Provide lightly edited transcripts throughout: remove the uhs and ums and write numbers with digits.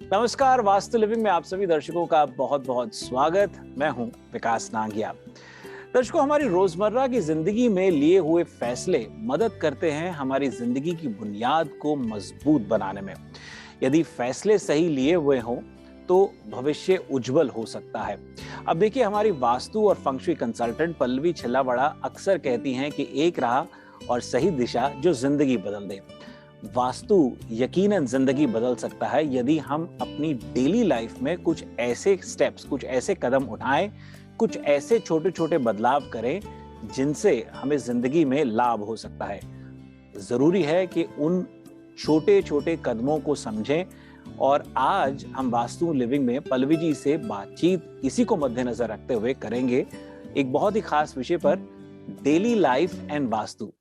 नमस्कार, वास्तु लिविंग में आप सभी दर्शकों का बहुत बहुत स्वागत। मैं हूं विकास नांगिया। दर्शकों, हमारी रोजमर्रा की जिंदगी में लिए हुए फैसले मदद करते हैं हमारी जिंदगी की बुनियाद को मजबूत बनाने में। यदि फैसले सही लिए हुए हों तो भविष्य उज्जवल हो सकता है। अब देखिए, हमारी वास्तु और फंक्शुई कंसल्टेंट पल्लवी छिल्लावड़ा अक्सर कहती हैं कि एक राह और सही दिशा जो जिंदगी बदल दे। वास्तु यकीनन जिंदगी बदल सकता है यदि हम अपनी डेली लाइफ में कुछ ऐसे स्टेप्स, कुछ ऐसे कदम उठाएं, कुछ ऐसे छोटे छोटे बदलाव करें जिनसे हमें जिंदगी में लाभ हो सकता है। जरूरी है कि उन छोटे छोटे कदमों को समझें। और आज हम वास्तु लिविंग में पल्लवी जी से बातचीत इसी को मद्देनजर रखते हुए करेंगे, एक बहुत ही खास विषय पर, daily life and vastu.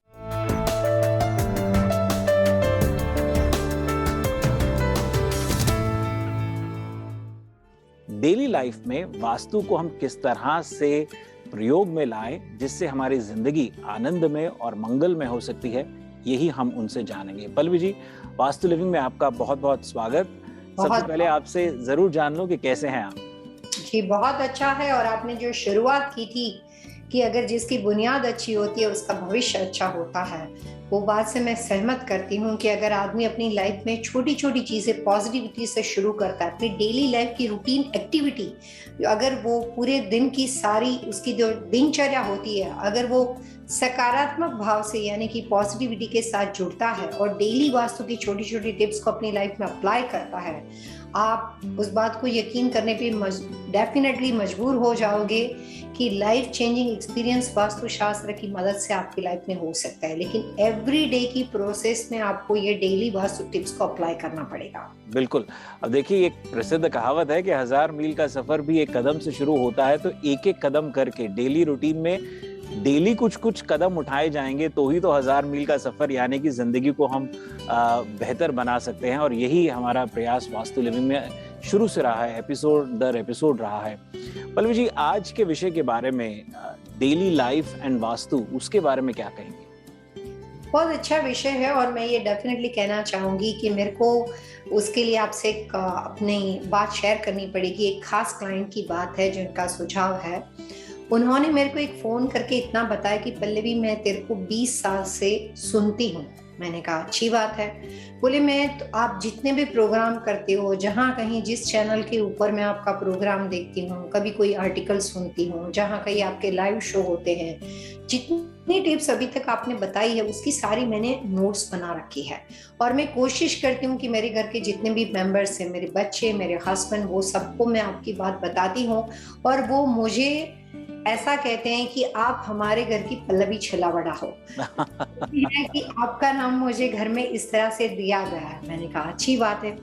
Daily life में वास्तु को हम किस तरह से प्रयोग में लाएं जिससे हमारी जिंदगी आनंदमय और मंगलमय हो सकती है, यही हम उनसे जानेंगे। पल्लवी जी, वास्तु लिविंग में आपका बहुत बहुत स्वागत। सबसे पहले आपसे जरूर जान लो कि कैसे हैं आप। जी, बहुत अच्छा है। और आपने जो शुरुआत की थी कि अगर जिसकी बुनियाद अच्छी होती है उसका भविष्य अच्छा होता है, वो बात से मैं सहमत करती हूँ कि अगर आदमी अपनी लाइफ में छोटी छोटी चीजें पॉजिटिविटी से शुरू करता है, अपनी डेली लाइफ की रूटीन एक्टिविटी, अगर वो पूरे दिन की सारी उसकी जो दिनचर्या होती है, अगर वो सकारात्मक भाव से यानी कि पॉजिटिविटी के साथ जुड़ता है और डेली वास्तु की छोटी छोटी टिप्स को अपनी लाइफ में अप्लाई करता है, आप उस बात को यकीन करने पे डेफिनेटली मजबूर हो जाओगे कि लाइफ चेंजिंग एक्सपीरियंस वास्तु शास्त्र की मदद से आपकी लाइफ में हो सकता है। लेकिन एवरी डे की प्रोसेस में आपको ये डेली वास्तु टिप्स को अप्लाई करना पड़ेगा। बिल्कुल। अब देखिए, एक प्रसिद्ध कहावत है कि 1000 मील का सफर भी एक कदम से शुरू होता है। तो एक एक कदम करके डेली रूटीन में डेली कुछ कुछ कदम उठाए जाएंगे तो ही तो 1000 मील का सफर यानी कि जिंदगी को हम बेहतर बना सकते हैं। और यही हमारा प्रयास वास्तु लिविंग में शुरू से रहा है, एपिसोड दर एपिसोड रहा है। पल्लवी जी, आज के विषय के बारे में, डेली लाइफ एंड वास्तु, उसके बारे में क्या कहेंगे? बहुत अच्छा विषय है और मैं ये डेफिनेटली कहना चाहूंगी कि मेरे को उसके लिए आपसे एक अपनी बात शेयर करनी पड़ेगी। एक खास क्लाइंट की बात है जिनका सुझाव है। उन्होंने मेरे को एक फोन करके इतना बताया कि पल्लवी, मैं तेरे को 20 साल से सुनती हूँ। मैंने कहा अच्छी बात है। बोले, मैं तो आप जितने भी प्रोग्राम करते हो, जहाँ कहीं जिस चैनल के ऊपर मैं आपका प्रोग्राम देखती हूँ, कभी कोई आर्टिकल सुनती हूँ, जहाँ कहीं आपके लाइव शो होते हैं, जितनी टिप्स अभी तक आपने बताई है उसकी सारी मैंने नोट्स बना रखी है। और मैं कोशिश करती हूँ कि मेरे घर के जितने भी मेंबर्स हैं, मेरे बच्चे, मेरे हस्बैंड, वो सबको मैं आपकी बात बताती हूँ। और वो मुझे ऐसा कहते हैं कि आप हमारे घर की पल्लवी छिल्लावड़ा हो। है कि आपका नाम मुझे घर में इस तरह से दिया गया है। मैंने कहा अच्छी बात है।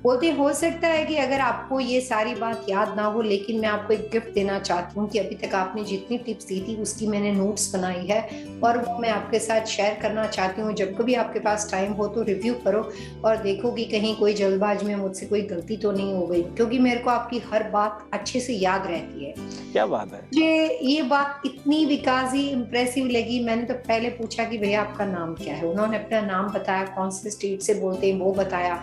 बोलते हो सकता है कि अगर आपको ये सारी बात याद ना हो, लेकिन मैं आपको एक गिफ्ट देना चाहती हूँ कि अभी तक आपने जितनी टिप्स दी थी उसकी मैंने नोट्स बनाई है और वो मैं आपके साथ शेयर करना चाहती हूँ। जब कभी आपके पास टाइम हो तो रिव्यू करो और देखो कि कहीं कोई जल्दबाजी में मुझसे कोई गलती तो नहीं हो गई, क्योंकि मेरे को आपकी हर बात अच्छे से याद रहती है। क्या बात है। ये बात इतनी विकास ही इम्प्रेसिव लगी। मैंने तो पहले पूछा कि भैया आपका नाम क्या है। उन्होंने अपना नाम बताया, कौन से स्टेट से बोलते हैं वो बताया,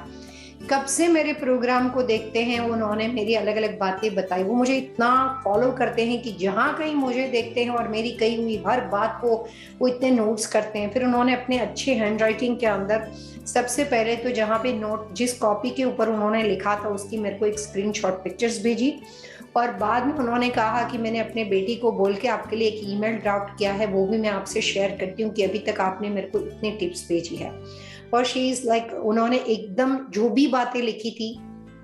कब से मेरे प्रोग्राम को देखते हैं, उन्होंने मेरी अलग अलग बातें बताई। वो मुझे इतना फॉलो करते हैं कि जहाँ कहीं मुझे देखते हैं और मेरी कही हुई हर बात को वो इतने नोट्स करते हैं। फिर उन्होंने अपने अच्छे हैंड राइटिंग के अंदर सबसे पहले तो जहाँ पे नोट, जिस कॉपी के ऊपर उन्होंने लिखा था उसकी मेरे को एक स्क्रीनशॉट पिक्चर्स भेजी। और बाद में उन्होंने कहा कि मैंने अपने बेटी को बोल के आपके लिए एक ईमेल ड्राफ्ट किया है, वो भी मैं आपसे शेयर करती हूँ कि अभी तक आपने मेरे को इतनी टिप्स भेजी है। और शी इज लाइक, उन्होंने एकदम जो भी बातें लिखी थी,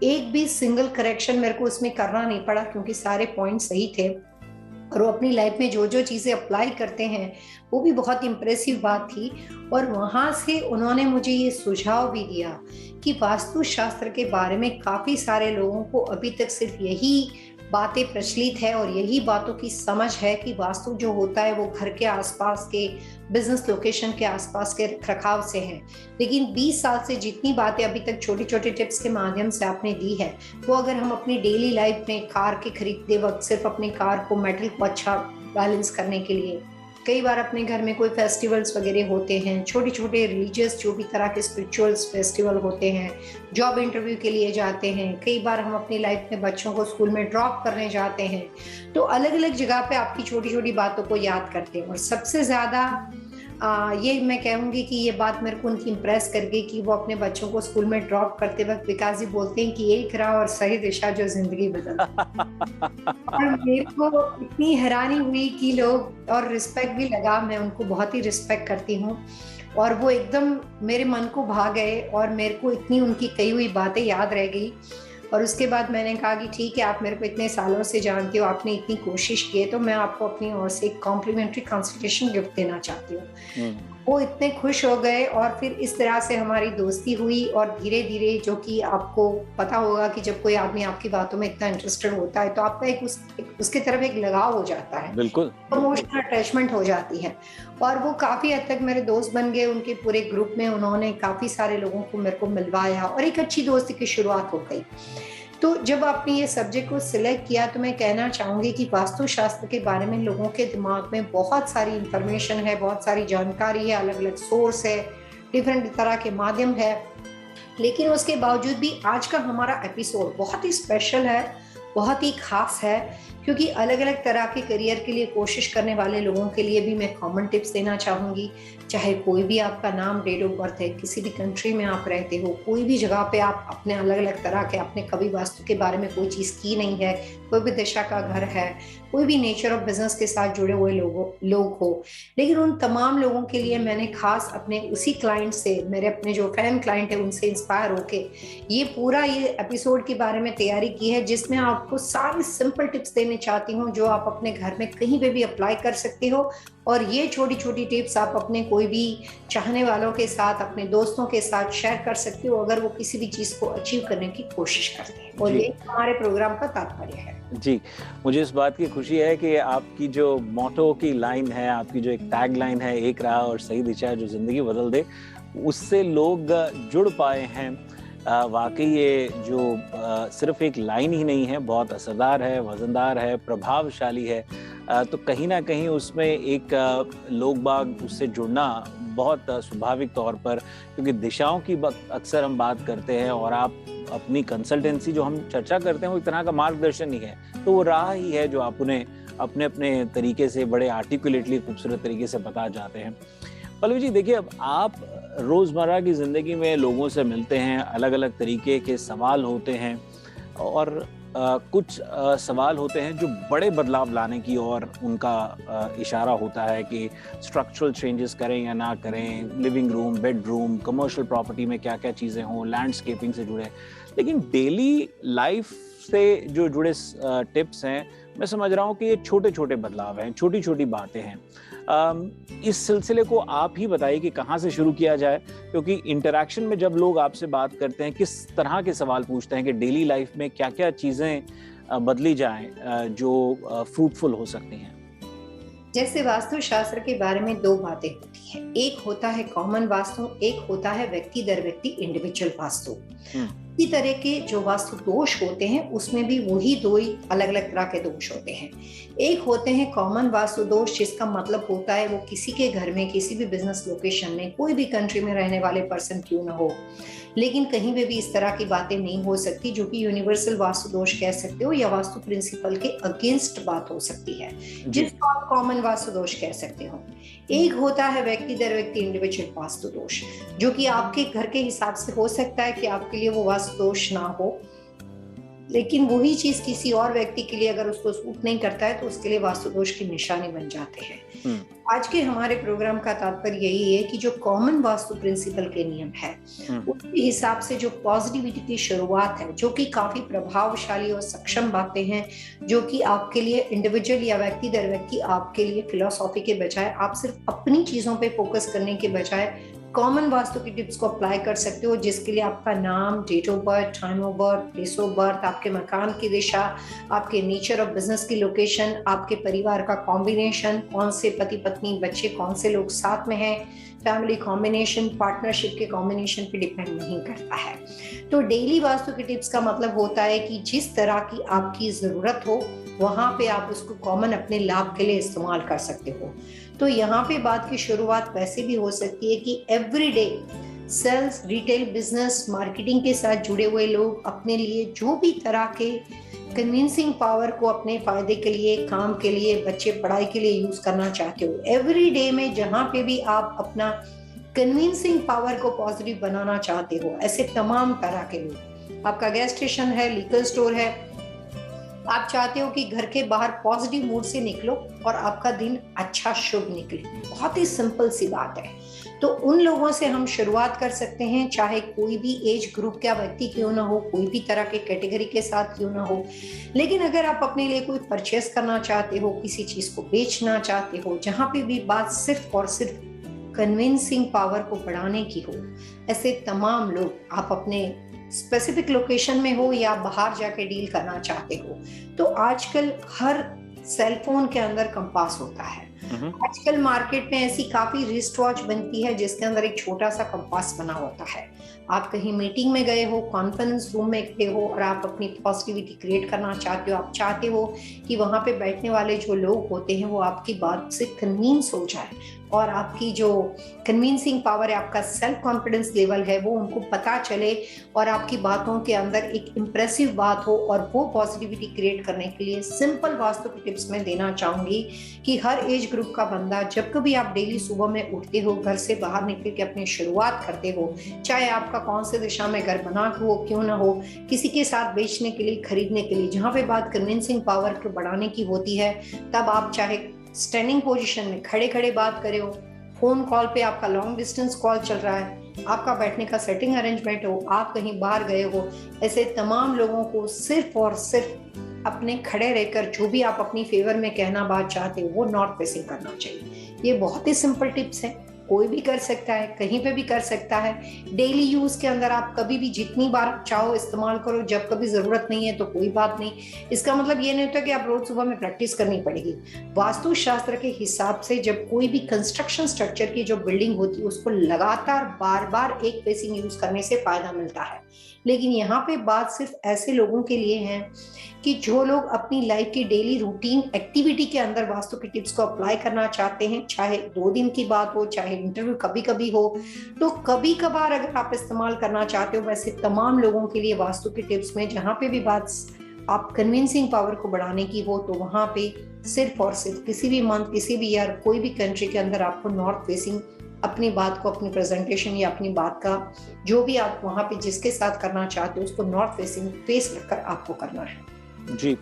एक भी सिंगल करेक्शन मेरे को उसमें करना नहीं पड़ा, क्योंकि सारे पॉइंट सही थे। और वो अपनी लाइफ में जो जो चीजें अप्लाई करते हैं वो भी बहुत इम्प्रेसिव बात थी। और वहां से उन्होंने मुझे ये सुझाव भी दिया कि वास्तु शास्त्र के बारे में काफी सारे लोगों को अभी तक सिर्फ यही बातें प्रचलित है और यही बातों की समझ है कि वास्तु जो होता है वो घर के आसपास के, बिजनेस लोकेशन के आसपास के रखरखाव से है। लेकिन 20 साल से जितनी बातें अभी तक छोटी छोटी टिप्स के माध्यम से आपने दी है, वो अगर हम अपनी डेली लाइफ में कार के खरीदते वक्त सिर्फ अपनी कार को, मेटल को अच्छा बैलेंस करने के लिए, कई बार अपने घर में कोई फेस्टिवल्स वगैरह होते हैं, छोटे छोटे रिलीजियस जो भी तरह के स्पिरिचुअल्स फेस्टिवल होते हैं, जॉब इंटरव्यू के लिए जाते हैं, कई बार हम अपनी लाइफ में बच्चों को स्कूल में ड्रॉप करने जाते हैं, तो अलग अलग जगह पे आपकी छोटी छोटी बातों को याद करते हैं। और सबसे ज़्यादा ये मैं कहूँगी कि ये बात मेरे को उनकी इम्प्रेस कर गई कि वो अपने बच्चों को स्कूल में ड्रॉप करते वक्त विकास जी बोलते हैं कि एक राह और सही दिशा जो जिंदगी बदल और मेरे को इतनी हैरानी हुई कि लोग, और रिस्पेक्ट भी लगा, मैं उनको बहुत ही रिस्पेक्ट करती हूँ, और वो एकदम मेरे मन को भा गए और मेरे को इतनी उनकी कही हुई बातें याद रह गई। और उसके बाद मैंने कहा कि ठीक है, आप मेरे को इतने सालों से जानते हो, आपने इतनी कोशिश की है, तो मैं आपको अपनी ओर से एक कॉम्प्लीमेंट्री कंसल्टेशन गिफ्ट देना चाहती हूँ। वो इतने खुश हो गए और फिर इस तरह से हमारी दोस्ती हुई। और धीरे धीरे, जो कि आपको पता होगा कि जब कोई आदमी आपकी बातों में इतना इंटरेस्टेड होता है तो आपका उसके तरफ एक लगाव हो जाता है, बिल्कुल इमोशनल अटैचमेंट हो जाती है। और वो काफ़ी हद तक मेरे दोस्त बन गए। उनके पूरे ग्रुप में उन्होंने काफ़ी सारे लोगों को मेरे को मिलवाया और एक अच्छी दोस्ती की शुरुआत हो गई। तो जब आपने ये सब्जेक्ट को सिलेक्ट किया तो मैं कहना चाहूँगी कि वास्तुशास्त्र के बारे में लोगों के दिमाग में बहुत सारी इंफॉर्मेशन है, बहुत सारी जानकारी है, अलग अलग सोर्स है, डिफरेंट तरह के माध्यम है, लेकिन उसके बावजूद भी आज का हमारा एपिसोड बहुत ही स्पेशल है, बहुत ही खास है, क्योंकि अलग अलग तरह के करियर के लिए कोशिश करने वाले लोगों के लिए भी मैं कॉमन टिप्स देना चाहूँगी। चाहे कोई भी आपका नाम, डेट ऑफ बर्थ है, किसी भी कंट्री में आप रहते हो, कोई भी जगह पे आप अपने अलग अलग तरह के, आपने कभी वास्तु के बारे में कोई चीज़ की नहीं है, कोई भी दिशा का घर है, कोई भी नेचर ऑफ बिजनेस के साथ जुड़े हुए लोग हो, लेकिन उन तमाम लोगों के लिए मैंने खास अपने उसी क्लाइंट से, मेरे अपने जो फैन क्लाइंट है उनसे इंस्पायर होके ये पूरा ये एपिसोड के बारे में तैयारी की है, जिसमें आपको सारी सिंपल टिप्स देने चाहती हूँ जो आप अपने घर में कहीं पे भी अप्लाई कर सकते हो। और ये छोटी छोटी टिप्स आप अपने कोई भी चाहने वालों के साथ, अपने दोस्तों के साथ शेयर कर सकते हो अगर वो किसी भी चीज़ को अचीव करने की कोशिश करते हैं। और ये हमारे प्रोग्राम का तात्पर्य है। जी, मुझे इस बात की खुशी है कि आपकी जो मोटो की लाइन है, आपकी जो एक टैग लाइन है, एक राह और सही दिशा जो जिंदगी बदल दे, उससे लोग जुड़ पाए हैं। वाकई ये जो सिर्फ एक लाइन ही नहीं है, बहुत असरदार है, वजनदार है, प्रभावशाली है। तो कहीं ना कहीं उसमें एक लोग बाग उससे जुड़ना बहुत स्वाभाविक तौर पर, क्योंकि दिशाओं की अक्सर हम बात करते हैं और आप अपनी कंसल्टेंसी जो हम चर्चा करते हैं वो एक तरह का मार्गदर्शन ही है, तो वो राह ही है जो आप उन्हें अपने अपने तरीके से बड़े आर्टिकुलेटली खूबसूरत तरीके से बता जाते हैं। पल्लवी जी, देखिए, अब आप रोज़मर्रा की ज़िंदगी में लोगों से मिलते हैं, अलग अलग तरीके के सवाल होते हैं और कुछ सवाल होते हैं जो बड़े बदलाव लाने की और उनका इशारा होता है कि स्ट्रक्चरल चेंजेस करें या ना करें, living room, bedroom, commercial property में क्या क्या चीज़ें हों, लैंडस्केपिंग से जुड़े। लेकिन डेली लाइफ से जो जुड़े टिप्स हैं, मैं समझ रहा हूँ कि ये छोटे छोटे बदलाव हैं, छोटी छोटी बातें हैं। इस सिलसिले को आप ही बताइए कि कहाँ से शुरू किया जाए, क्योंकि इंटरैक्शन में जब लोग आपसे बात करते हैं किस तरह के सवाल पूछते हैं कि डेली लाइफ में क्या क्या चीज़ें बदली जाएं जो फ्रूटफुल हो सकती हैं। जैसे वास्तुशास्त्र के बारे में दो बातें होती हैं, एक होता है कॉमन वास्तु, एक होता है व्यक्ति दर व्यक्ति इंडिविजुअल वास्तु। इसी तरह के जो वास्तु दोष होते हैं उसमें भी वही दो ही अलग अलग तरह के दोष होते हैं। एक होते हैं कॉमन वास्तु दोष, जिसका मतलब होता है वो किसी के घर में, किसी भी बिजनेस लोकेशन में, कोई भी कंट्री में रहने वाले पर्सन क्यों ना हो, लेकिन कहीं पे भी इस तरह की बातें नहीं हो सकती, जो कि यूनिवर्सल वास्तु दोष कह सकते हो या वास्तु प्रिंसिपल के अगेंस्ट बात हो सकती है, जिसको आप कॉमन वास्तु दोष कह सकते हो। एक होता है व्यक्ति दर व्यक्ति इंडिविजुअल वास्तु दोष, जो कि आपके घर के हिसाब से हो सकता है कि आपके लिए वो वास्तु दोष ना हो, लेकिन वही चीज किसी और व्यक्ति के लिए अगर उसको सूट नहीं करता है तो उसके लिए वास्तु दोष की निशानी बन जाते हैं। आज के हमारे प्रोग्राम का तात्पर्य यही है कि जो कॉमन वास्तु प्रिंसिपल के नियम है उसके हिसाब से जो पॉजिटिविटी की शुरुआत है, जो कि काफी प्रभावशाली और सक्षम बातें हैं, जो कि आपके लिए इंडिविजुअल या व्यक्ति दर व्यक्ति, आपके लिए फिलोसॉफी के बजाय आप सिर्फ अपनी चीजों पे फोकस करने के बजाय कॉमन वास्तु की टिप्स को अप्लाई कर सकते हो, जिसके लिए आपका नाम, date of birth, time of birth, place of birth, आपके मकान की दिशा, आपके नेचर ऑफ बिजनेस की लोकेशन, आपके परिवार का कॉम्बिनेशन, कौन से पति पत्नी बच्चे, कौन से लोग साथ में हैं, फैमिली कॉम्बिनेशन, पार्टनरशिप के कॉम्बिनेशन पे डिपेंड नहीं करता है। तो डेली वास्तु की टिप्स का मतलब होता है कि जिस तरह की आपकी जरूरत हो वहां पे आप उसको कॉमन अपने लाभ के लिए इस्तेमाल कर सकते हो। तो यहाँ पे बात की शुरुआत वैसे भी हो सकती है कि everyday sales, retail business, marketing के साथ जुड़े हुए लोग अपने लिए जो भी तरह के कन्विंसिंग पावर को अपने फायदे के लिए, काम के लिए, बच्चे पढ़ाई के लिए यूज करना चाहते हो, एवरी डे में जहां पे भी आप अपना कन्विंसिंग पावर को पॉजिटिव बनाना चाहते हो, ऐसे तमाम तरह के लोग, आपका गैस स्टेशन है, लिकर स्टोर है, आप चाहते हो कि घर के बाहर पॉजिटिव मूड से निकलो और आपका दिन अच्छा शुभ निकले, बहुत ही सिंपल सी बात है। तो उन लोगों से हम शुरुआत कर सकते हैं, चाहे कोई भी एज ग्रुप का व्यक्ति क्यों ना हो, कोई भी तरह के कैटेगरी के साथ क्यों ना हो। लेकिन अगर आप अपने लिए कोई परचेस करना चाहते हो, किसी चीज को बेचना चाहते हो, जहां पे भी बात सिर्फ और सिर्फ कन्विंसिंग पावर को बढ़ाने की हो, ऐसे तमाम लोग, आप अपने स्पेसिफिक लोकेशन में हो या बाहर जाके डील करना चाहते हो, तो आजकल हर सेलफोन के अंदर कंपास होता है। आजकल मार्केट में ऐसी काफी रिस्ट वॉच बनती है जिसके अंदर एक छोटा सा कंपास बना होता है। आप कहीं मीटिंग में गए हो, कॉन्फ्रेंस रूम में गए हो और आप अपनी पॉजिटिविटी क्रिएट करना चाहते हो, आप चाहते हो कि वहां पे बैठने वाले जो लोग होते हैं वो आपकी बात से कन्विंस हो जाए और आपकी जो कन्विंसिंग पावर है, आपका सेल्फ कॉन्फिडेंस लेवल है, वो उनको पता चले और आपकी बातों के अंदर एक इम्प्रेसिव बात हो। और वो पॉजिटिविटी क्रिएट करने के लिए सिंपल वास्तु की टिप्स मैं देना चाहूंगी कि हर एज ग्रुप का बंदा, जब कभी आप डेली सुबह में उठते हो, घर से बाहर निकल के अपनी शुरुआत करते हो, चाहे आपका कौन से दिशा में घर बना हो क्यों ना हो, किसी के साथ बेचने के लिए, खरीदने के लिए, जहां पे बात कन्विंसिंग पावर को बढ़ाने की होती है, तब आप चाहे स्टैंडिंग पोजीशन में खड़े खड़े बात करे हो, फोन कॉल पे आपका लॉन्ग डिस्टेंस कॉल चल रहा है, आपका बैठने का सेटिंग अरेंजमेंट हो, आप कहीं बाहर गए हो, ऐसे तमाम लोगों को सिर्फ और सिर्फ अपने खड़े रहकर जो भी आप अपनी फेवर में कहना बात चाहते हो वो नॉर्थ फेसिंग करना चाहिए। ये बहुत ही सिंपल टिप्स है, कोई भी कर सकता है, कहीं पे भी कर सकता है। डेली यूज के अंदर आप कभी भी जितनी बार चाहो इस्तेमाल करो, जब कभी जरूरत नहीं है तो कोई बात नहीं। इसका मतलब ये नहीं होता कि आप रोज सुबह में प्रैक्टिस करनी पड़ेगी। वास्तु शास्त्र के हिसाब से जब कोई भी कंस्ट्रक्शन स्ट्रक्चर की जो बिल्डिंग होती है उसको लगातार बार बार एक फेसिंग यूज करने से फायदा मिलता है। लेकिन यहाँ पे बात सिर्फ ऐसे लोगों के लिए है कि जो लोग अपनी लाइफ की डेली रूटीन एक्टिविटी के अंदर वास्तु की टिप्स को अप्लाई करना चाहते हैं, चाहे 2 दिन की बात हो, चाहे इंटरव्यू कभी कभी हो, तो कभी कभार अगर आप इस्तेमाल करना चाहते हो, वैसे तमाम लोगों के लिए वास्तु की टिप्स में जहाँ पे भी बात आप कन्विंसिंग पावर को बढ़ाने की हो, तो वहां पे सिर्फ और सिर्फ किसी भी मंथ, किसी भी ईयर, कोई भी कंट्री के अंदर आपको नॉर्थ फेसिंग अपनी बात को, अपनी प्रेजेंटेशन या अपनी बात का जो भी आप वहां पे जिसके साथ करना चाहते हो उसको नॉर्थ फेसिंग फेस रखकर आपको करना है। जी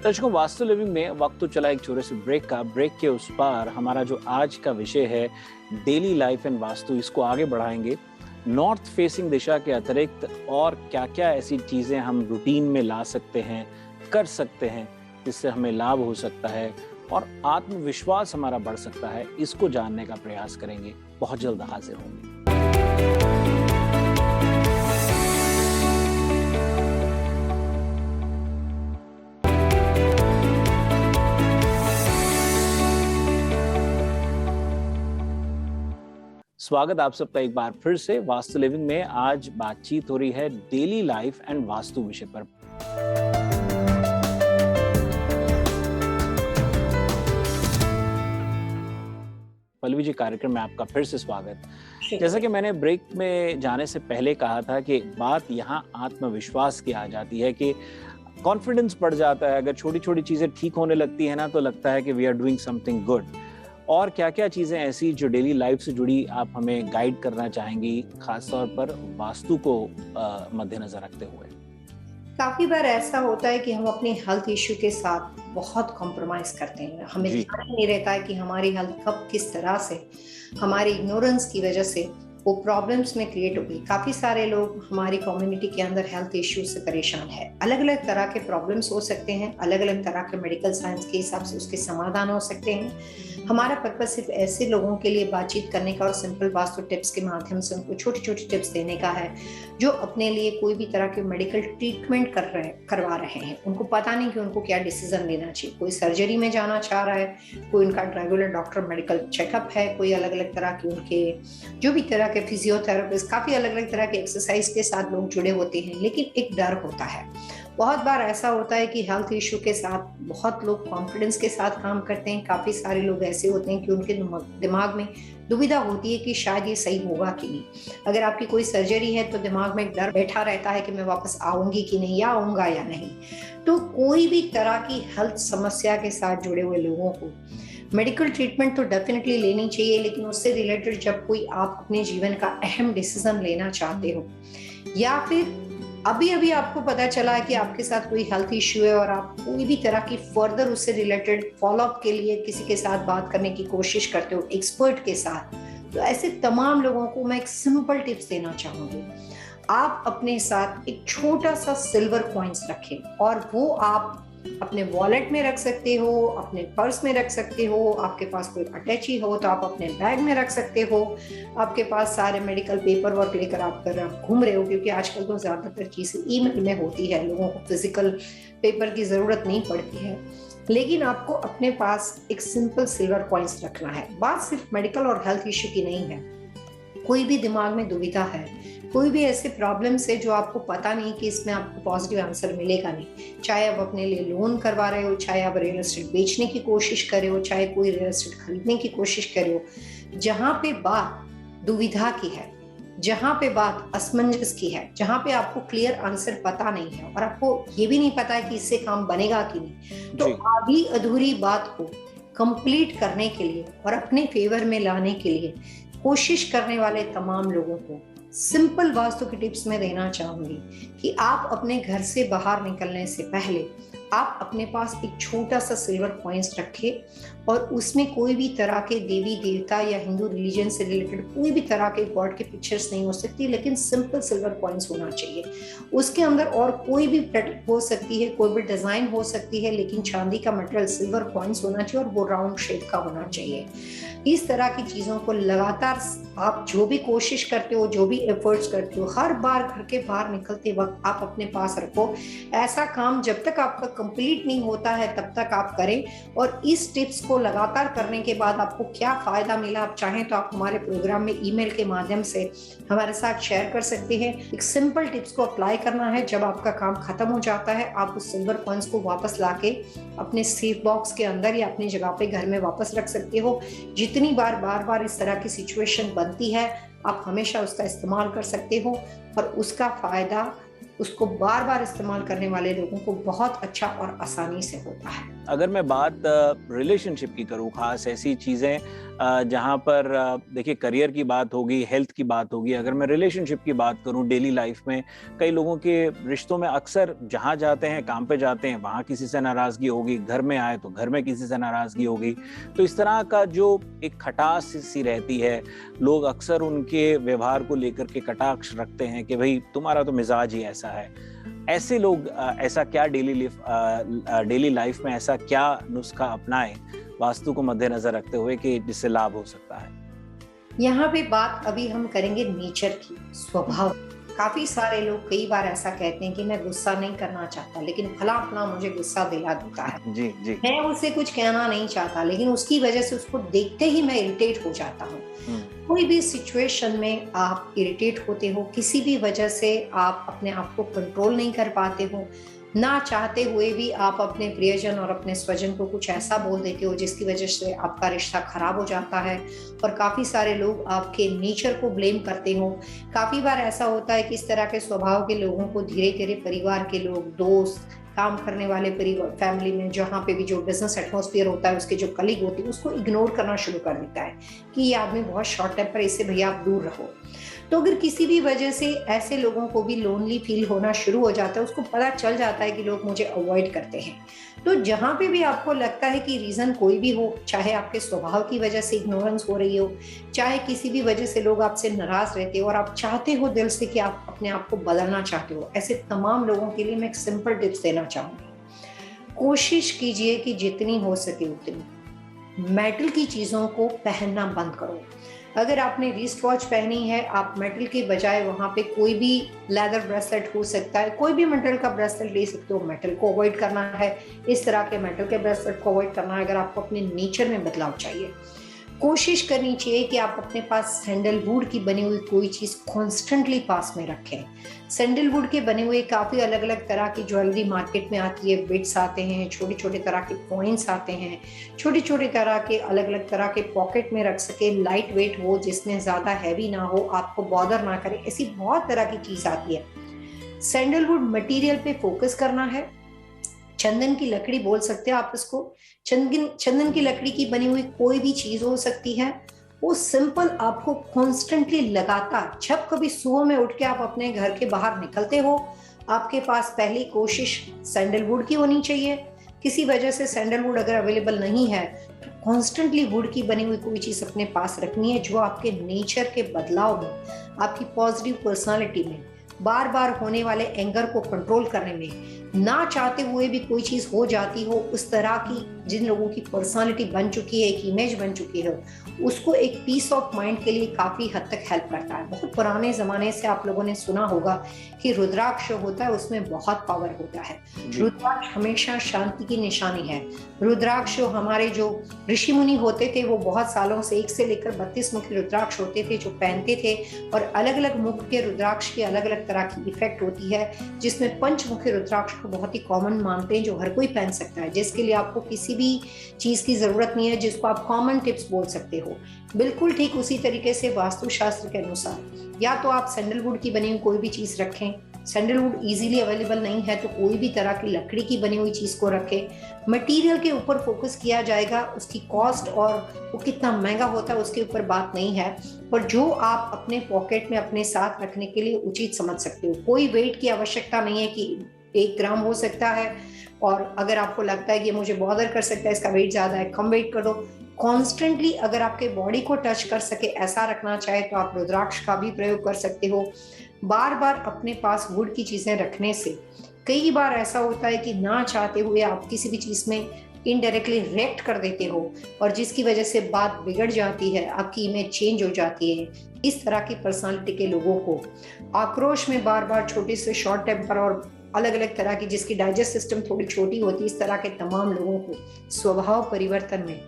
दर्शकों, वास्तु लिविंग में वक्त तो चला एक छोटे से ब्रेक का। ब्रेक के उस पार हमारा जो आज का विषय है डेली लाइफ एंड वास्तु, इसको आगे बढ़ाएंगे। नॉर्थ फेसिंग दिशा के अतिरिक्त और क्या क्या ऐसी चीजें हम रूटीन में ला सकते हैं, कर सकते हैं, जिससे हमें लाभ हो सकता है और आत्मविश्वास हमारा बढ़ सकता है, इसको जानने का प्रयास करेंगे। बहुत जल्द हाजिर होंगे। स्वागत आप सबका एक बार फिर से वास्तु लिविंग में। आज बातचीत हो रही है डेली लाइफ एंड वास्तु विषय पर। पल्लवी जी, कार्यक्रम में आपका फिर से स्वागत। जैसा कि मैंने ब्रेक में जाने से पहले कहा था कि बात यहाँ आत्मविश्वास की आ जाती है कि कॉन्फिडेंस बढ़ जाता है। अगर छोटी छोटी चीजें ठीक होने लगती है ना, तो लगता है कि we are doing something good. और क्या क्या चीजें ऐसी जो डेली लाइफ से जुड़ी आप हमें गाइड करना चाहेंगी, खासतौर पर वास्तु को मद्देनजर रखते हुए? काफी बार ऐसा होता है कि हम अपने हेल्थ इश्यू के साथ बहुत कॉम्प्रोमाइज करते हैं। हमें ध्यान नहीं रहता है कि हमारी हेल्थ कब किस तरह से हमारी इग्नोरेंस की वजह से वो प्रॉब्लम्स में क्रिएट हो गई। काफी सारे लोग हमारी कम्युनिटी के अंदर हेल्थ इश्यू से परेशान है। अलग अलग तरह के प्रॉब्लम्स हो सकते हैं, अलग अलग तरह के मेडिकल साइंस के हिसाब से उसके समाधान हो सकते हैं। हमारा पर्पस सिर्फ ऐसे लोगों के लिए बातचीत करने का और सिंपल वास्तु टिप्स के माध्यम से उनको छोटी छोटी टिप्स देने का है, जो अपने लिए कोई भी तरह के मेडिकल ट्रीटमेंट करवा रहे हैं। उनको पता नहीं कि उनको क्या डिसीजन लेना चाहिए। कोई सर्जरी में जाना चाह रहा है, कोई उनका रेगुलर डॉक्टर मेडिकल चेकअप है, कोई अलग अलग तरह के उनके जो भी तरह के फिजियोथेरेपिस्ट, काफ़ी अलग अलग तरह के एक्सरसाइज के साथ लोग जुड़े होते हैं, लेकिन एक डर होता है। बहुत बार ऐसा होता है कि हेल्थ इशू के साथ बहुत लोग कॉन्फिडेंस के साथ काम करते हैं, काफ़ी सारे लोग ऐसे होते हैं कि उनके दिमाग में दुविधा होती है कि शायद ये सही होगा कि नहीं। अगर आपकी कोई सर्जरी है तो दिमाग में एक डर बैठा रहता है कि मैं वापस आऊंगी कि नहीं, या आऊंगा या नहीं। तो कोई भी तरह की हेल्थ समस्या के साथ जुड़े हुए लोगों को मेडिकल ट्रीटमेंट तो डेफिनेटली लेनी चाहिए, लेकिन उससे रिलेटेड जब कोई आप अपने जीवन का अहम डिसीजन लेना चाहते हो, या फिर अभी अभी आपको पता चला है कि आपके साथ कोई हेल्थ इश्यू है और आप कोई भी तरह की फर्दर उससे रिलेटेड फॉलोअप के लिए किसी के साथ बात करने की कोशिश करते हो, एक्सपर्ट के साथ, तो ऐसे तमाम लोगों को मैं एक सिंपल टिप्स देना चाहूंगी। आप अपने साथ एक छोटा सा सिल्वर कॉइन्स रखें, और वो आप अपने वॉलेट में रख सकते हो, अपने पर्स में रख सकते हो, आपके पास कोई अटैची हो तो आप अपने बैग में रख सकते हो, आपके पास सारे मेडिकल पेपर वर्क लेकर आप घूम रहे हो, क्योंकि आजकल तो ज़्यादातर चीज़ें ईमेल में होती है, लोगों को फिजिकल पेपर की ज़रूरत नहीं पड़ती है। लेकिन आपको अपने पास एक सिंपल सिल्वर कॉइन्स रखना है। बात सिर्फ मेडिकल और हेल्थ इश्यू की नहीं है, कोई भी दिमाग में दुविधा है, कोई भी ऐसे प्रॉब्लम्स है जो आपको पता नहीं कि इसमें आपको पॉजिटिव आंसर मिलेगा नहीं, चाहे आप अपने लिए लोन करवा रहे हो, चाहे आप रियल एस्टेट बेचने की कोशिश कर रहे हो, चाहे कोई रियल एस्टेट खरीदने की कोशिश कर रहे हो, जहाँ पे बात दुविधा की है, जहाँ पे बात असमंजस की है, जहाँ पे आपको क्लियर आंसर पता नहीं है और आपको ये भी नहीं पता है कि इससे काम बनेगा कि नहीं, तो आधी अधूरी बात को कंप्लीट करने के लिए और अपने फेवर में लाने के लिए कोशिश करने वाले तमाम लोगों को सिंपल वास्तु की टिप्स में देना चाहूंगी कि आप अपने घर से बाहर निकलने से पहले आप अपने पास एक छोटा सा सिल्वर कॉइन्स रखें, और उसमें कोई भी तरह के देवी देवता या हिंदू रिलीजन से रिलेटेड कोई भी तरह के गॉड के पिक्चर्स नहीं हो सकती, लेकिन सिंपल सिल्वर कॉइन्स होना चाहिए। उसके अंदर और कोई भी पैटर्न हो सकती है, कोई भी डिजाइन हो सकती है, लेकिन चांदी का मटेरियल सिल्वर कॉइन्स होना चाहिए और वो राउंड शेप का होना चाहिए। इस तरह की चीजों को लगातार आप जो भी कोशिश करते हो, जो भी एफर्ट्स करते हो, हर बार घर के बाहर निकलते वक्त आप अपने पास रखो। ऐसा काम जब तक आपका कंप्लीट नहीं होता है तब तक आप करें, और इस टिप्स को लगातार करने के बाद आपको क्या फायदा मिला, आप चाहें तो आप हमारे प्रोग्राम में ईमेल के माध्यम से हमारे साथ शेयर कर सकते हैं। एक सिंपल टिप्स को अप्लाई करना है, जब आपका काम खत्म हो जाता है आप उस सिल्वर कॉइन्स को वापस लाके अपने सेफ बॉक्स के अंदर या अपनी जगह पे घर में वापस रख सकते हो। जितनी बार बार इस तरह की सिचुएशन बनती है आप हमेशा उसका इस्तेमाल कर सकते हो, और उसका फायदा उसको बार बार इस्तेमाल करने वाले लोगों को बहुत अच्छा और आसानी से होता है। अगर मैं बात रिलेशनशिप की करूँ, खास ऐसी चीज़ें जहाँ पर देखिए करियर की बात होगी, हेल्थ की बात होगी, अगर मैं रिलेशनशिप की बात करूँ डेली लाइफ में, कई लोगों के रिश्तों में अक्सर जहाँ जाते हैं, काम पे जाते हैं, वहाँ किसी से नाराज़गी होगी, घर में आए तो घर में किसी से नाराज़गी होगी, तो इस तरह का जो एक खटास सी रहती है, लोग अक्सर उनके व्यवहार को लेकर के कटाक्ष रखते हैं कि भाई तुम्हारा तो मिजाज ही ऐसा है। ऐसे लोग ऐसा क्या डेली लाइफ में ऐसा क्या नुस्खा अपनाएं वास्तु को मद्देनजर रखते हुए कि जिससे लाभ हो सकता है? यहाँ पे बात अभी हम करेंगे नेचर की, स्वभाव। काफी सारे लोग कई बार ऐसा कहते हैं कि मैं गुस्सा नहीं करना चाहता, लेकिन फला फला मुझे गुस्सा दिला देता है। जी जी। मैं उसे कुछ कहना नहीं चाहता, लेकिन उसकी वजह से उसको देखते ही मैं इरिटेट हो जाता हूँ। कोई भी सिचुएशन में आप इरिटेट होते हो, किसी भी वजह से आप अपने आप को कंट्रोल नहीं कर पाते हो, ना चाहते हुए भी आप अपने प्रियजन और अपने स्वजन को कुछ ऐसा बोल देते हो जिसकी वजह से आपका रिश्ता खराब हो जाता है, और काफी सारे लोग आपके नेचर को ब्लेम करते हो। काफी बार ऐसा होता है कि इस तरह के स्वभाव के लोगों को धीरे धीरे परिवार के लोग, दोस्त, काम करने वाले परिवार, फैमिली में जहाँ पे भी जो बिजनेस एटमॉस्फेयर होता है, उसके जो कलीग होते हैं उसको इग्नोर करना शुरू कर देता है कि ये आदमी बहुत शॉर्ट टेम्पर, इससे भैया आप दूर रहो। तो अगर किसी भी वजह से ऐसे लोगों को भी लोनली फील होना शुरू हो जाता है, उसको पता चल जाता है कि लोग मुझे अवॉइड करते हैं, तो जहाँ पे भी आपको लगता है कि रीजन कोई भी हो, चाहे आपके स्वभाव की वजह से इग्नोरेंस हो रही हो, चाहे किसी भी वजह से लोग आपसे नाराज रहते हो और आप चाहते हो दिल से कि आप अपने आप को बदलना चाहते हो, ऐसे तमाम लोगों के लिए मैं एक सिंपल टिप्स देना चाहूंगी। कोशिश कीजिए कि जितनी हो सके उतनी मेटल की चीजों को पहनना बंद करो। अगर आपने रिस्ट वॉच पहनी है, आप मेटल के बजाय वहाँ पे कोई भी लेदर ब्रेसलेट हो सकता है, कोई भी मेटल का ब्रेसलेट ले सकते हो। मेटल को अवॉइड करना है, इस तरह के मेटल के ब्रेसलेट को अवॉइड करना है अगर आपको अपने नेचर में बदलाव चाहिए। कोशिश करनी चाहिए कि आप अपने पास सैंडलवुड की बनी हुई कोई चीज कॉन्स्टेंटली पास में रखें। सैंडलवुड के बने हुए काफी अलग अलग तरह की ज्वेलरी मार्केट में आती है, बिट्स आते हैं, छोटे छोटे तरह के कॉइन्स आते हैं, छोटे छोटे तरह के अलग अलग तरह के पॉकेट में रख सके, लाइट वेट हो, जिसमें ज्यादा हैवी ना हो, आपको बॉदर ना करे, ऐसी बहुत तरह की चीज आती है। सैंडलवुड मटेरियल पे फोकस करना है। चंदन की लकड़ी बोल सकते हैं आप इसको। चंदन की लकड़ी की बनी हुई कोई भी चीज हो सकती है। वो सिंपल आपको कॉन्स्टेंटली लगातार, जब कभी सुबह में उठ के आप अपने घर के बाहर निकलते हो, आपके पास पहली कोशिश सैंडलवुड की होनी चाहिए। किसी वजह से सैंडलवुड अगर अवेलेबल नहीं है तो कॉन्स्टेंटली वुड की बनी हुई कोई चीज अपने पास रखनी है, जो आपके नेचर के बदलाव में, आपकी पॉजिटिव पर्सनालिटी में, बार बार होने वाले एंगर को कंट्रोल करने में, ना चाहते हुए भी कोई चीज हो जाती हो, उस तरह की जिन लोगों की पर्सनालिटी बन चुकी है, एक इमेज बन चुकी है, उसको एक पीस ऑफ माइंड के लिए काफी हद तक हेल्प करता है। बहुत पुराने जमाने से आप लोगों ने सुना होगा कि रुद्राक्ष होता है, उसमें बहुत पावर होता है। रुद्राक्ष हमेशा शांति की निशानी है। रुद्राक्ष हमारे जो ऋषि मुनि होते थे, वो बहुत सालों से 1 से लेकर 32 मुखी रुद्राक्ष होते थे जो पहनते थे, और अलग अलग मुख के रुद्राक्ष की अलग अलग तरह की इफेक्ट होती है, जिसमें पंचमुखी रुद्राक्ष को बहुत ही कॉमन मानते हैं, जो हर कोई पहन सकता है, जिसके लिए आपको किसी भी चीज की जरूरत नहीं है, जिसको आप कॉमन टिप्स बोल सकते हो। बिल्कुल ठीक उसी तरीके से वास्तुशास्त्र के अनुसार या तो आप सैंडलवुड की बनी हुई कोई भी चीज रखें। सैंडलवुड इजीली अवेलेबल नहीं है तो कोई भी तरह की लकड़ी की बनी हुई चीज को रखें। मटेरियल के ऊपर फोकस किया जाएगा, उसकी कॉस्ट और वो कितना महंगा होता है उसके ऊपर बात नहीं है, पर जो आप अपने पॉकेट में अपने साथ रखने के लिए उचित समझ सकते हो। कोई वेट की आवश्यकता नहीं है कि 1 ग्राम हो सकता है, और अगर आपको लगता है कि मुझे बॉदर कर सकता है, इसका वेट ज्यादा है, कम वेट कर दो। कॉन्स्टेंटली अगर आपके बॉडी को टच कर सके ऐसा रखना चाहे तो आप रुद्राक्ष का भी प्रयोग कर सकते हो। बार बार अपने पास वुड की चीजें रखने से कई बार ऐसा होता है कि ना चाहते हुए आप किसी भी चीज में इनडायरेक्टली रिएक्ट कर देते हो, और जिसकी वजह से बात बिगड़ जाती है, आपकी इमेज चेंज हो जाती है। इस तरह की पर्सनालिटी के लोगों को आक्रोश में बार बार, छोटे से शॉर्ट टेम्पर और अलग अलग तरह की, जिसकी डाइजेस्ट सिस्टम थोड़ी छोटी होती है, इस तरह के तमाम लोगों को स्वभाव परिवर्तन में,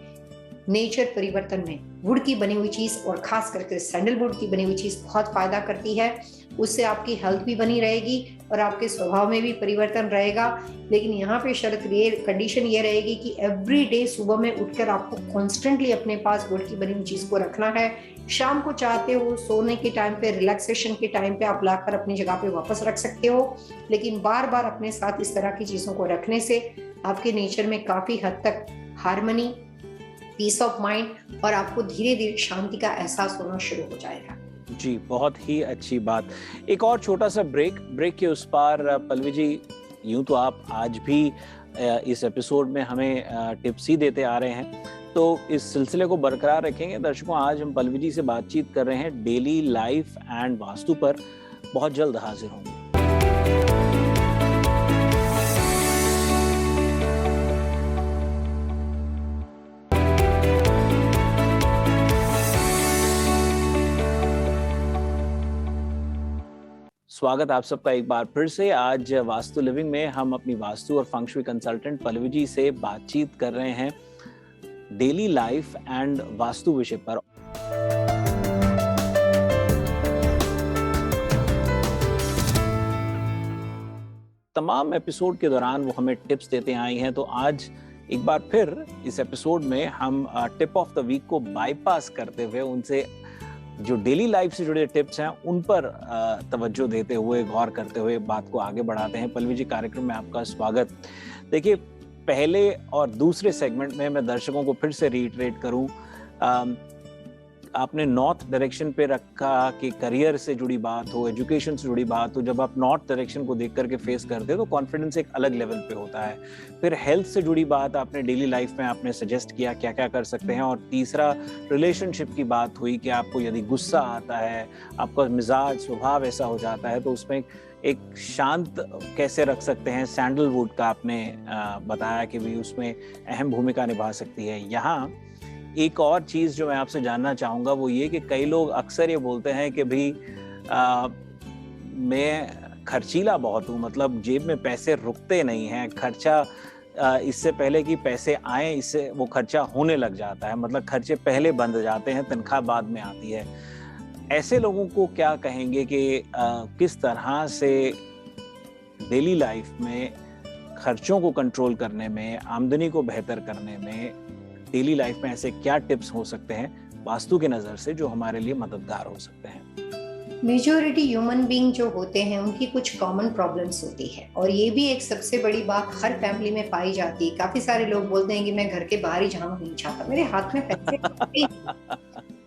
नेचर परिवर्तन में वुड की बनी हुई चीज और खास करके सैंडलवुड की बनी हुई चीज बहुत फायदा करती है। उससे आपकी हेल्थ भी बनी रहेगी और आपके स्वभाव में भी परिवर्तन रहेगा। लेकिन यहाँ पे शर्त कंडीशन ये रहेगी कि एवरी डे सुबह में उठकर आपको कॉन्स्टेंटली अपने पास वुड की बनी हुई चीज को रखना है। शाम को चाहते हो सोने के टाइम पे, रिलैक्सेशन के टाइम पे आप लाकर अपनी जगह पे वापस रख सकते हो, लेकिन बार बार अपने साथ इस तरह की चीजों को रखने से आपके नेचर में काफी हद तक हार्मनी, पीस ऑफ माइंड और आपको धीरे धीरे शांति का एहसास होना शुरू हो जाएगा। जी, बहुत ही अच्छी बात। एक और छोटा सा ब्रेक के उस पार पल्लवी जी, यूं तो आप आज भी इस एपिसोड में हमें टिप्स ही देते आ रहे हैं, तो इस सिलसिले को बरकरार रखेंगे। दर्शकों, आज हम पल्लवी जी से बातचीत कर रहे हैं डेली लाइफ एंड वास्तु पर। बहुत जल्द हाजिर होंगे। स्वागत आप सबका एक बार फिर से। आज वास्तु लिविंग में हम अपनी वास्तु और फंग शुई कंसल्टेंट पल्लवी जी से बातचीत कर रहे हैं डेली लाइफ एंड वास्तु विषय पर। तमाम एपिसोड के दौरान वो हमें टिप्स देते आई हैं, तो आज एक बार फिर इस एपिसोड में हम टिप ऑफ द वीक को बाईपास करते हुए उनसे जो डेली लाइफ से जुड़े टिप्स हैं उन पर तवज्जो देते हुए, गौर करते हुए बात को आगे बढ़ाते हैं। पल्लवी जी, कार्यक्रम में आपका स्वागत। देखिए, पहले और दूसरे सेगमेंट में मैं दर्शकों को फिर से रीइटरेट करूं, आपने नॉर्थ डायरेक्शन पे रखा कि करियर से जुड़ी बात हो, एजुकेशन से जुड़ी बात हो। जब आप नॉर्थ डायरेक्शन को देख करके फेस करते हो तो कॉन्फिडेंस एक अलग लेवल पे होता है। फिर हेल्थ से जुड़ी बात आपने डेली लाइफ में आपने सजेस्ट किया क्या क्या कर सकते हैं। और तीसरा रिलेशनशिप की बात हुई कि आपको यदि गुस्सा आता है, आपका मिजाज स्वभाव ऐसा हो जाता है, तो उसमें एक शांत कैसे रख सकते हैं। सैंडलवुड का आपने बताया कि भी उसमें अहम भूमिका निभा सकती है। यहाँ एक और चीज जो मैं आपसे जानना चाहूंगा वो ये कि कई लोग अक्सर ये बोलते हैं कि भाई मैं खर्चीला बहुत हूँ, मतलब जेब में पैसे रुकते नहीं हैं, खर्चा इससे पहले कि पैसे आए, इससे वो खर्चा होने लग जाता है, मतलब खर्चे पहले बंद जाते हैं, तनख्वाह बाद में आती है। ऐसे लोगों को क्या कहेंगे कि किस तरह से डेली लाइफ में खर्चों को कंट्रोल करने में, आमदनी को बेहतर करने में, डेली लाइफ में ऐसे क्या टिप्स हो सकते हैं वास्तु के नजर से जो हमारे लिए मददगार हो सकते हैं? मेजोरिटी ह्यूमन बीइंग जो होते हैं उनकी कुछ कॉमन प्रॉब्लम्स होती है, और ये भी एक सबसे बड़ी बात हर फैमिली में पाई जाती है। काफी सारे लोग बोलते हैं कि मैं घर के बाहर ही जाना नहीं चाहता, मेरे हाथ में पैसे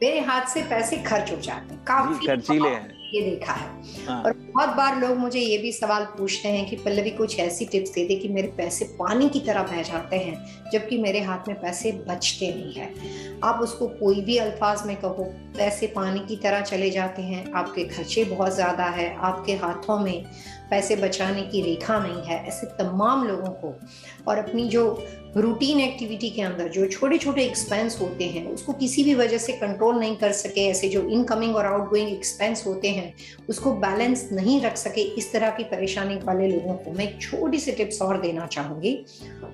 मेरे हाथ से पैसे खर्च हो जाते हैं, काफी खर्चीले हैं, ये देखा है। और बहुत बार लोग मुझे ये भी सवाल पूछते हैं कि पल्लवी कुछ ऐसी टिप्स दे दे कि मेरे पैसे पानी की तरह बह जाते हैं जबकि मेरे हाथ में पैसे बचते नहीं है। आप उसको कोई भी अल्फाज में कहो, पैसे पानी की तरह चले जाते हैं, आपके खर्चे बहुत ज्यादा है, आपके हाथों में पैसे बचाने की रेखा नहीं है, ऐसे तमाम लोगों को, और अपनी जो रूटीन एक्टिविटी के अंदर जो छोटे छोटे एक्सपेंस होते हैं उसको किसी भी वजह से कंट्रोल नहीं कर सके, ऐसे जो इनकमिंग और आउटगोइंग एक्सपेंस होते हैं उसको बैलेंस नहीं रख सके, इस तरह की परेशानी वाले लोगों को मैं एक छोटी सी टिप्स और देना चाहूंगी,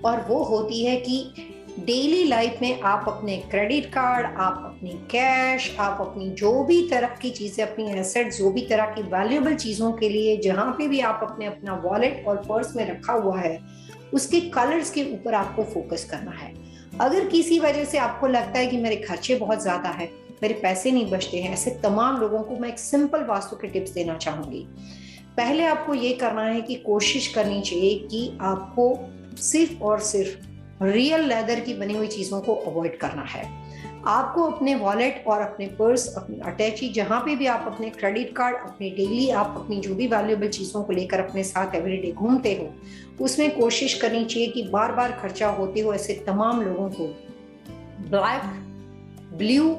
और वो होती है कि डेली लाइफ में आप अपने क्रेडिट कार्ड, आप अपनी कैश, आप अपनी जो भी तरह की चीजें, अपनी एसेट्स, जो भी तरह की वैल्यूएबल चीजों के लिए जहां पे भी आप अपने अपना वॉलेट और पर्स में रखा हुआ है उसके कलर्स के ऊपर आपको फोकस करना है। अगर किसी वजह से आपको लगता है कि मेरे खर्चे बहुत ज्यादा है, मेरे पैसे नहीं बचते हैं, ऐसे तमाम लोगों को मैं एक सिंपल वास्तु के टिप्स देना चाहूंगी। पहले आपको ये करना है कि कोशिश करनी चाहिए कि आपको सिर्फ और सिर्फ रियल लेदर की बनी हुई चीजों को अवॉइड करना है। आपको अपने वॉलेट और अपने पर्स, अपनी अटैची, जहां पे भी आप अपने क्रेडिट कार्ड, अपने डेली आप अपनी जो भी वैल्यूएबल चीजों को लेकर अपने साथ एवरीडे घूमते हो, उसमें कोशिश करनी चाहिए कि बार बार खर्चा होते हो ऐसे तमाम लोगों को ब्लैक, ब्लू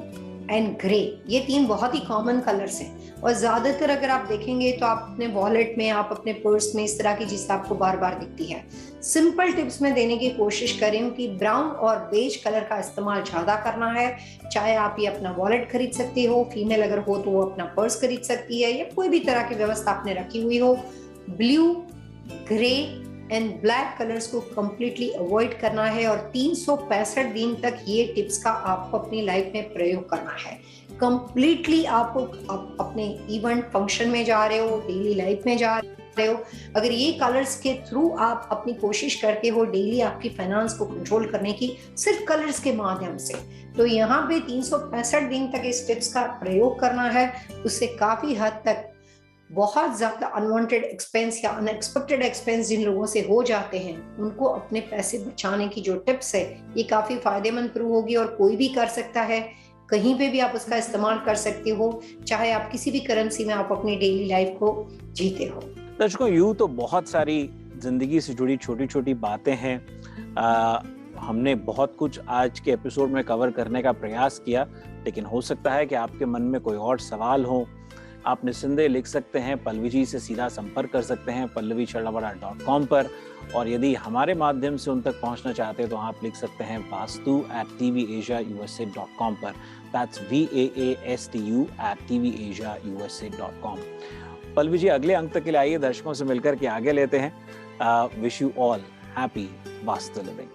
एंड ग्रे, ये तीन बहुत ही कॉमन कलर्स हैं, और ज्यादातर अगर आप देखेंगे तो आप अपने वॉलेट में, आप अपने पर्स में इस तरह की चीज आपको बार बार दिखती है। सिंपल टिप्स में देने की कोशिश करें कि ब्राउन और बेज कलर का इस्तेमाल ज्यादा करना है। चाहे आप ये अपना वॉलेट खरीद सकते हो, फीमेल अगर हो तो वो अपना पर्स खरीद सकती है, या कोई भी तरह की व्यवस्था आपने रखी हुई हो। Blue, grey and black colours को कंप्लीटली अवॉइड करना है, और 365 दिन तक ये टिप्स का आपको अपनी लाइफ में प्रयोग करना है। कंप्लीटली आप अपने इवेंट फंक्शन में जा रहे हो, डेली लाइफ में जा रहे हो, अगर ये कलर्स के थ्रू आप अपनी कोशिश करते हो डेली आपकी फाइनेंस को कंट्रोल करने की सिर्फ कलर्स के माध्यम से, तो यहाँ पे 365 दिन तक इस टिप्स का प्रयोग करना है। उससे काफी हद तक बहुत ज्यादा अनवांटेड एक्सपेंस या अनएक्सपेक्टेड एक्सपेंस जिन लोगों से हो जाते हैं, उनको अपने पैसे बचाने की जो टिप्स है ये काफी फायदेमंद प्रूव होगी, और कोई भी कर सकता है, कहीं पे भी आप उसका इस्तेमाल कर सकते हो, चाहे आप किसी भी करेंसी में आप अपनी डेली लाइफ को जीते हो। दर्शकों, यूं तो बहुत सारी जिंदगी से जुड़ी छोटी छोटी बातें हैं, हमने बहुत कुछ आज के एपिसोड में कवर करने का प्रयास किया, लेकिन हो सकता है कि आपके मन में कोई और सवाल हो। आप निस्संदेह लिख सकते हैं, पल्लवी जी से सीधा संपर्क कर सकते हैं pallavichallawada.com पर, और यदि हमारे माध्यम से उन तक पहुंचना चाहते हैं तो आप लिख सकते हैं vastu@tvasiausa.com पर। That's VAASTU@tvasiausa.com। पल्लवी जी, अगले अंक तक के लिए आइए दर्शकों से मिलकर के आगे लेते हैं। Wish you all happy vastu living.